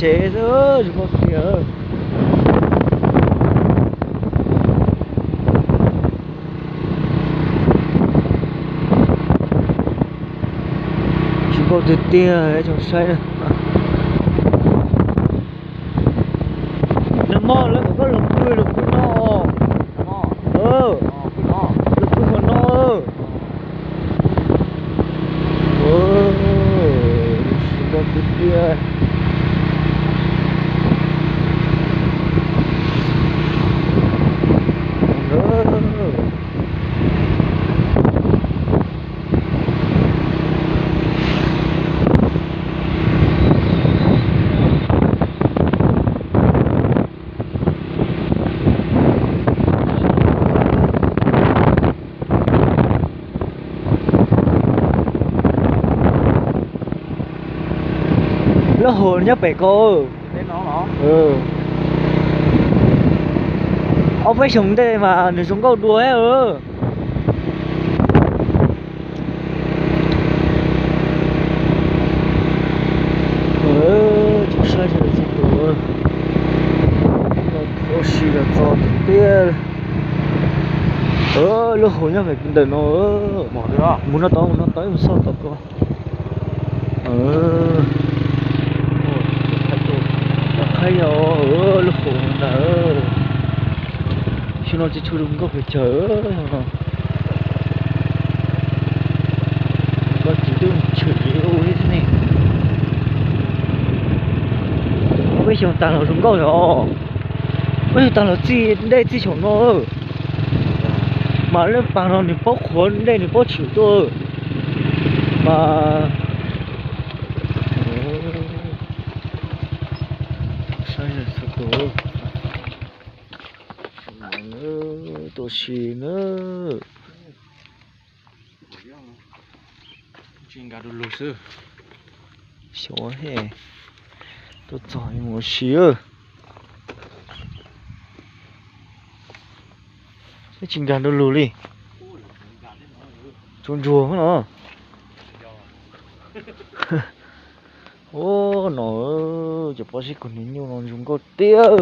chế nữa chúng con kìa. Chúng con từ tia ấy trong xoay này. Nó mò lên có lồng cươi nó. Lồng cươi của nó. Chúng con từ tia. Nó hồn nhá bể cô. Đến nó. Ông phải xuống đây mà để xuống cầu đùa ấy chúng sai rồi gì nữa. Có gì là to tiếc. Nó hồn nhá phải đợi nó Bỏ được. muốn nó tới một sao tập cơ. Hay rồi, lúc khổ là chứ nó chỉ chui đúng có phải chờ có chỉ tương chửi ôi thế này có biết chúng ta là đúng câu rồi bây giờ ta là gì đây chỉ chỗ nó mà lên bằng nó thì bốc khốn đây thì bốc chịu tôi mà sai rồi sao tôi tôi xì nữa chuyện cả đồ lụt sư xóa hè tôi giỏi một xíu cái trình đàn đồ lù đi trốn rùa mất nó ô nó chỉ có gì còn nhiều nó dùng có tiêu